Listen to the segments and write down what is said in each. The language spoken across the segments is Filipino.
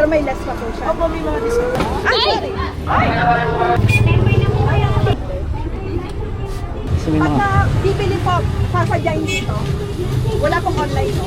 Pero may less pa po siya. Opo, may mga discount. Ay, sorry. So, may Pag mga... bibili po, sasadyain dito. Wala pong online, no?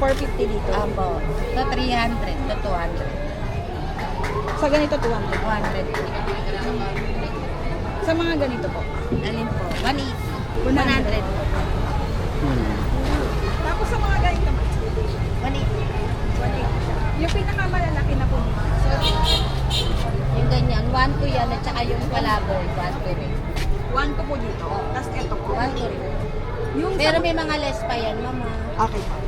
$450 dito. Apo. Ito 300 to 200. Sa ganito, 200. 200. Sa mga ganito po. Alin po? 180. 100. 100. Tapos sa mga ganito, 180. 180. Yung pinakamalalaki na po. So, Yung ganyan. 1 to yan at saka yung palaboy. 1 to rin. 1 to po dito. Tapos ito po. 1 to rin. Yung Pero sa, may mga less pa yan, mama. okay po.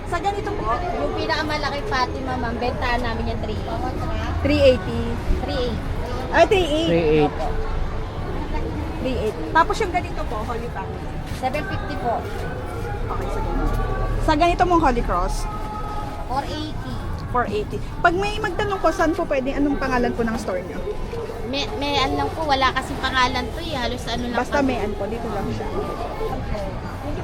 Sa ganito po, Yung pinakamalaki pati, mama, ang bentahan namin yung 3. 380. 380. Ay, 38. 3.8. 38. Tapos yung ganito po, Holy Family. 750 po. Okay, sa ganito. Sa ganito mong Holy Cross, 480. 480. Pag may magtanong ko, saan po pwede, anong pangalan po ng store niyo? May ano lang po, wala kasing pangalan to eh. Halos ano lang. Basta may po, dito lang siya.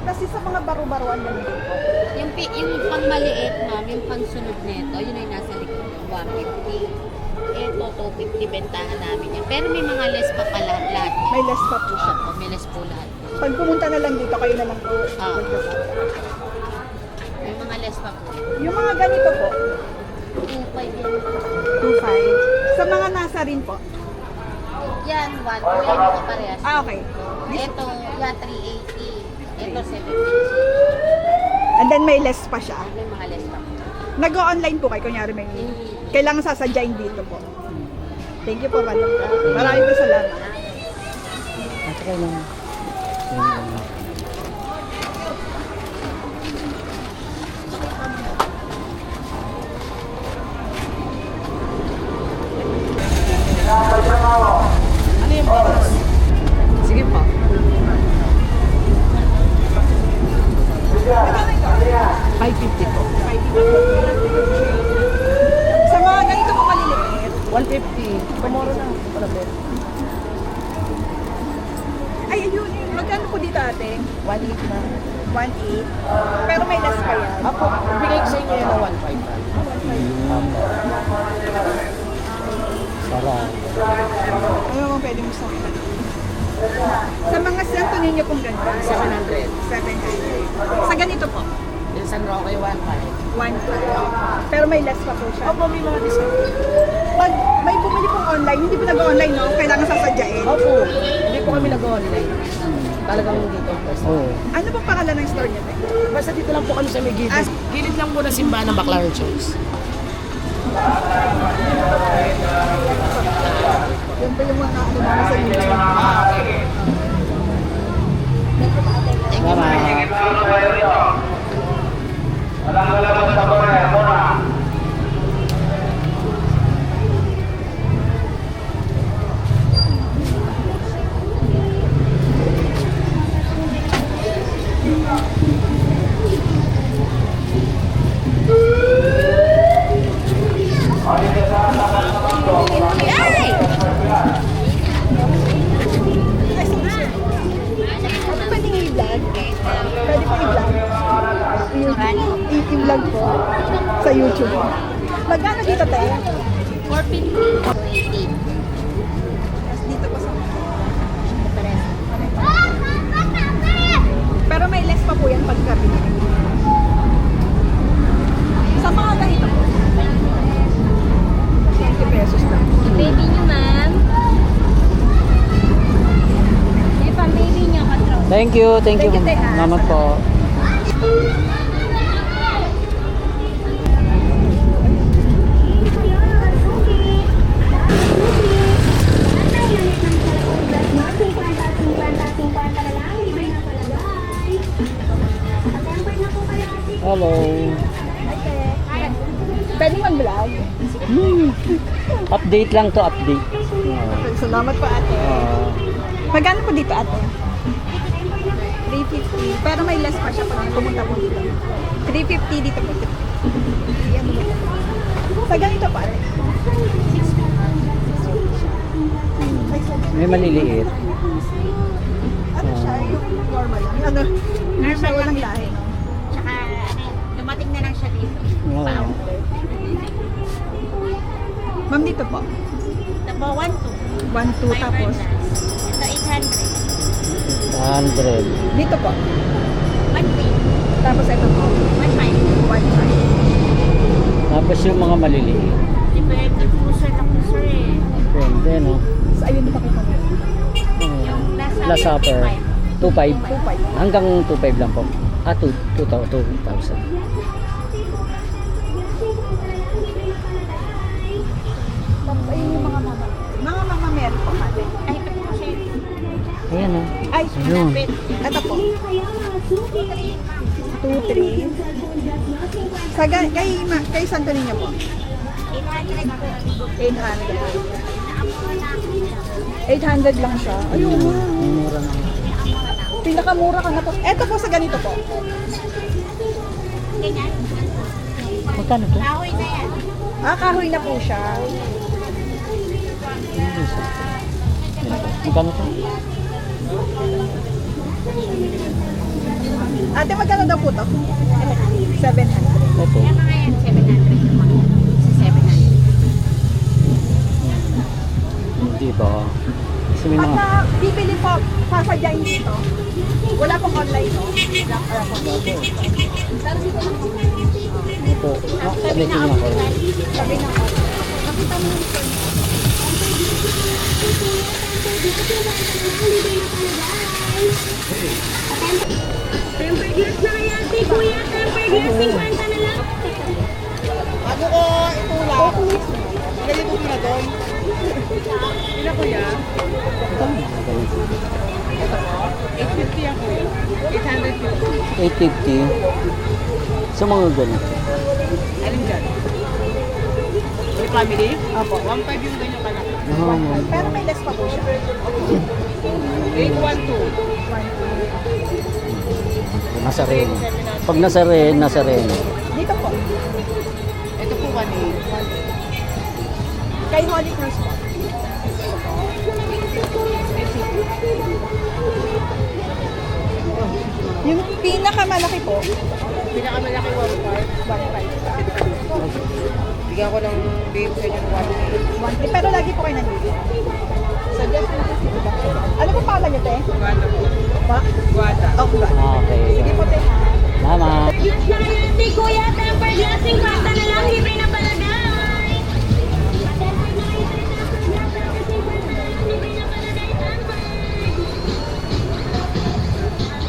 Kasi sa mga baro-baruan ganito po. Yung pang maliit, ma'am, yung pang sunod nito, yun ay nasa likod ng 150. Ito, 250 bentahan namin yan. Pero may mga less pa pala lahat. May less pa po siya. Opo, may less po lahat. Pag pumunta na lang dito, kayo na lang po. Ah. May mga less pa po. Yung mga ganito po, 2.5 yan. 2.5. Sa mga nasa rin po. Yan, 1. Yan, nakaparehas. Ah, okay. Ito, yan, 380. Ito, 750. And then may less pa siya. May mga less pa po. Nag-online po kayo, kunyari may kailangan sasadyain dito po. Thank you po, Madam. Maraming po salamat. At saka lang. Ano yung oras? Sige po. $550 po. Sa mga ganito po maliliit, 150. Tomorrow na. Wala po. ay ayun, magkano po dito ate? 1.8 na. 1.8. Pero may less pa yan. Apo, bigay ko sa inyo yan na 1.5 na. Sarap. Ano mo pwede mo sa akin? Sa mga santo ninyo pong ganda, 700. 700. Sa ganito po, Yung San Roque, 1.5. 1.5. Pero may less pa po siya. Opo, may mga discount. Pag may bumili pong online, hindi po nag-online, no? Kailangan sasadyain. Opo, hindi po kami nag-online. Talagang dito. Oo. Ano pong pangalan ng store niyo, te? Basta dito lang po kami sa may gilid. Gilid lang po na simbahan ng Baclaran Church. Yan po yung mga ano namin sa inyo. Bye-bye. Ano pwedeng i-vlog? Pwede po i-vlog? I-vlog po sa YouTube. Magkano dito tayo? 450. 480. Tapos dito pa sa pero may less pa po yan pagkabi. Sa mga ganito po. 20 pesos lang. Baby nyo, ma'am. May pang baby nyo, control. Thank you, Thank you, Te, ah. Salamat po. Hello. Pwede mag-vlog. Update lang to, update. Salamat po ate. Magkano po dito ate? 350. Pero may less pa siya pag pumunta po dito. 350 dito po. Yan mo po. Sa ganito pa ate? May maliliit. Ano siya? Yung normal lang. Ano? Hindi siya walang lahi. No? Tsaka, dumating na lang siya dito. Oo. Sa outlet. Ma'am dito po. Tabo, 1, 2. 1, 2 tapos. Ito, 800. 100. Dito po. 1, Tapos ito po. 1, 5. 1, Tapos yung mga maliliit. Depende po sir na po sir eh. Depende, no? So, ayun pa kita mo. Yung Last supper. 2.5. 2.5. Hanggang 2.5 lang po. 2,000. Tapos ayun yung mga mama. Mga mama meron po ate. Ay, ito po sir. Ayan, no? Ay, Ayun. ito po. 2, 3. Sa kay Santo Niño po. 800 po. 800 lang siya. Ayun. Mura na. Pinakamura ka na po. Ito po sa ganito po. Ganyan. Magkano to? Kahoy na yan. Kahoy na po siya. Magkano to? Ate, magkano daw po to? 700. Ito. Kaya mga yan, 700 naman. Sa 700. Hindi ba? Kasi may Pag mga... na bibili po, sasadyain dito. Wala pong online, no? Wala po. Ito. Sabi ko na ko. Sabi na po. Nakita mo yung phone. Tempered glass na kaya ate, kuya. Tempered glass, 50 na lang. Ano ko itulak? Ganito mo na doon. Hindi na kuya. 850 ako. 850. 850. Sa mga ganito. Alin dyan? Yung family? Apo. 1.5 yung ganyan kalaki. Pero may less pa po siya. 812. Nasa rin. Pag nasa rin, nasa rin. Dito po. Ito po 1.8. Kay Holy Cross po. Yung pinakamalaki po. Pinakamalaki 1.5. Bigyan ko ng babe sa inyo ng 1.8. Pero lagi po kayo nandito. Suggest na kasi diba? Ano po pala niyo, te? Guada po. Pa? Guada. Oh, Guada. Okay. Sige po, te. Salamat. Glass na kaya ate, kuya. Tempered glass, 50 na lang. Libre na palagay.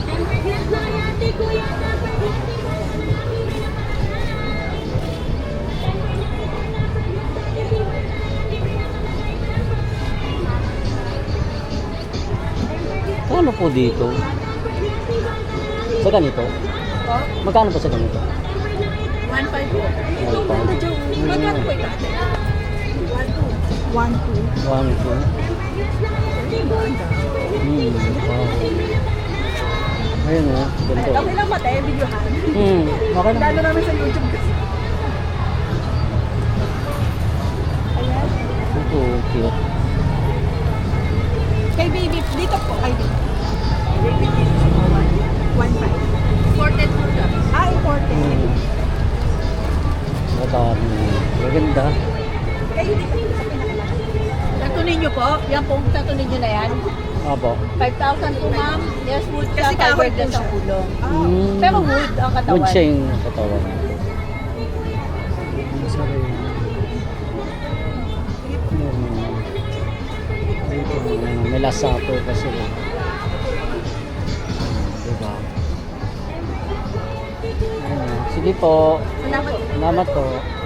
Tempered glass na kaya ate, kuya. Tempered glass, 50 na lang. Libre na Kano po dito? Sa ganito? Po? Magkano po sa ganito? 1.5 po. Magkano? Magkano po ito? 1.2. 1.2. 1, 2. Wow. Ayun o. Ganito. Okay lang ba, te? Videohan. Okay lang. Lalo namin sa YouTube kasi. Ayan. Ito, cute. Kay baby, dito po, kay baby. 1.5. Imported po siya. Imported. Madami. Maganda. Kay dito po sa pinakalaki. Santo Niño po, yan po, Santo Niño na yan. Apo. 5,000 po ma'am. Yes, wood siya, Kasi kahoy po fiberglass siya. ang kulong. Mm. Pero wood ang katawan. Wood siya yung katawan. Masarap. May last supper kasi. Diba? Sige po. Salamat. Salamat po.